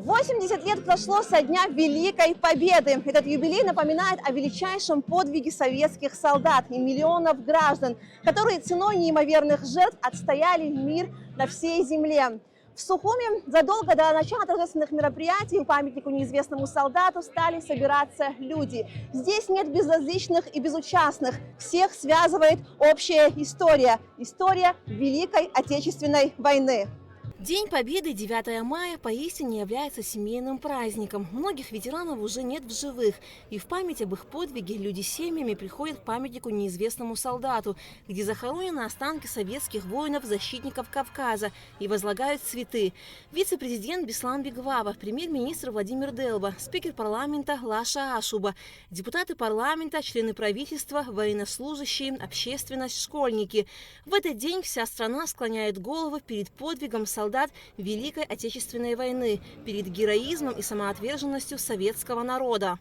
80 лет прошло со дня Великой Победы. Этот юбилей напоминает о величайшем подвиге советских солдат и миллионов граждан, которые ценой неимоверных жертв отстояли мир на всей земле. В Сухуми задолго до начала торжественных мероприятий у памятнику неизвестному солдату стали собираться люди. Здесь нет безразличных и безучастных. Всех связывает общая история. История Великой Отечественной войны. День Победы, 9 мая, поистине является семейным праздником. Многих ветеранов уже нет в живых. И в память об их подвиге люди семьями приходят к памятнику неизвестному солдату, где захоронены останки советских воинов-защитников Кавказа, и возлагают цветы. Вице-президент Беслан Бигвава, премьер-министр Владимир Делба, спикер парламента Лаша Ашуба, депутаты парламента, члены правительства, военнослужащие, общественность, школьники. В этот день вся страна склоняет головы перед подвигом солдат Великой Отечественной войны, перед героизмом и самоотверженностью советского народа.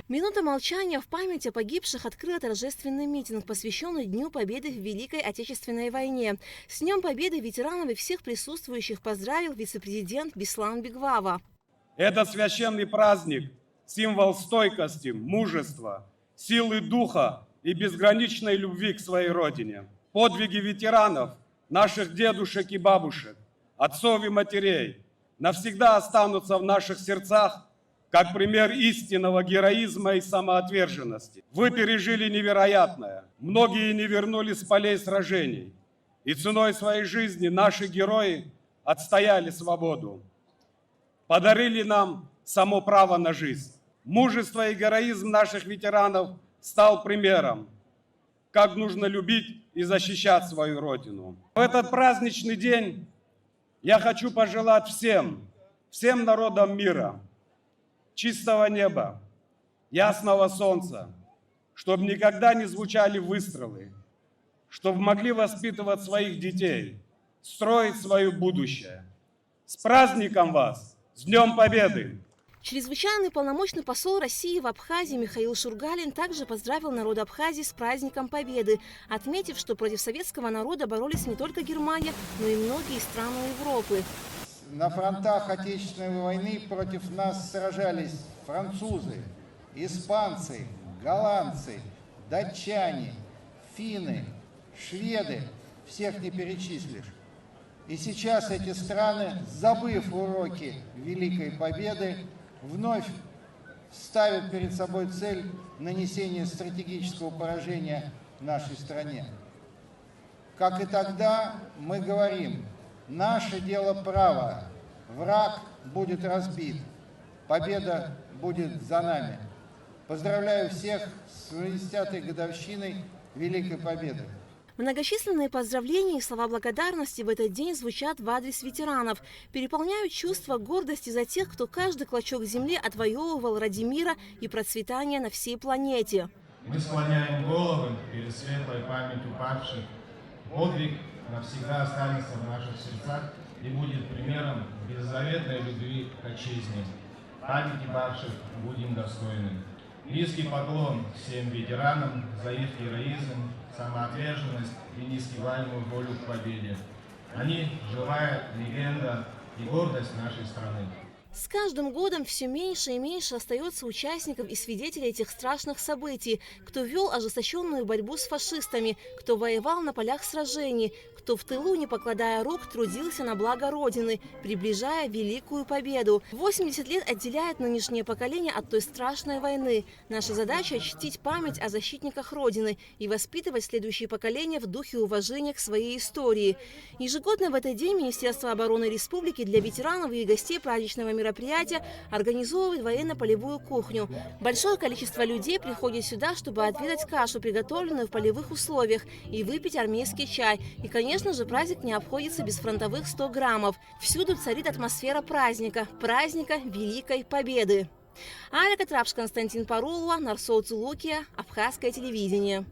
Минута молчания в память о погибших открыла торжественный митинг, посвященный Дню Победы в Великой Отечественной войне. С Днем Победы ветеранов и всех присутствующих поздравил вице-президент Беслан Бигвава. Этот священный праздник – символ стойкости, мужества, силы духа и безграничной любви к своей родине. Подвиги ветеранов, наших дедушек и бабушек, отцов и матерей навсегда останутся в наших сердцах как пример истинного героизма и самоотверженности. Вы пережили невероятное. Многие не вернулись с полей сражений. И ценой своей жизни наши герои отстояли свободу. Подарили нам само право на жизнь. Мужество и героизм наших ветеранов стал примером, как нужно любить и защищать свою родину. В этот праздничный день я хочу пожелать всем народам мира, чистого неба, ясного солнца, чтобы никогда не звучали выстрелы, чтобы могли воспитывать своих детей, строить свое будущее. С праздником вас! С Днем Победы! Чрезвычайный полномочный посол России в Абхазии Михаил Шургалин также поздравил народ Абхазии с праздником Победы, отметив, что против советского народа боролись не только Германия, но и многие страны Европы. На фронтах Отечественной войны против нас сражались французы, испанцы, голландцы, датчане, финны, шведы, всех не перечислишь. И сейчас эти страны, забыв уроки Великой Победы, вновь ставят перед собой цель нанесения стратегического поражения нашей стране. Как и тогда, мы говорим: наше дело право, враг будет разбит, победа будет за нами. Поздравляю всех с 80-й годовщиной Великой Победы. Многочисленные поздравления и слова благодарности в этот день звучат в адрес ветеранов, переполняют чувство гордости за тех, кто каждый клочок земли отвоевывал ради мира и процветания на всей планете. Мы склоняем головы перед светлой памятью павших. Подвиг навсегда останется в наших сердцах и будет примером беззаветной любви к отчизне. Памяти павших будем достойны. Низкий поклон всем ветеранам за их героизм, самоотверженность и нескрываемую волю к победе. Они – живая легенда и гордость нашей страны. С каждым годом все меньше и меньше остается участников и свидетелей этих страшных событий, кто вел ожесточенную борьбу с фашистами, кто воевал на полях сражений, кто в тылу, не покладая рук, трудился на благо Родины, приближая Великую Победу. 80 лет отделяет нынешнее поколение от той страшной войны. Наша задача – чтить память о защитниках Родины и воспитывать следующие поколения в духе уважения к своей истории. Ежегодно в этот день Министерство обороны Республики для ветеранов и гостей праздничного мероприятия организовывает военно-полевую кухню. Большое количество людей приходит сюда, чтобы отведать кашу, приготовленную в полевых условиях, и выпить армейский чай. И, конечно же, праздник не обходится без фронтовых 100 граммов. Всюду царит атмосфера праздника Великой Победы. Аля Катрапш, Константин Парулова, Нарсоу Цулукия, Абхазское телевидение.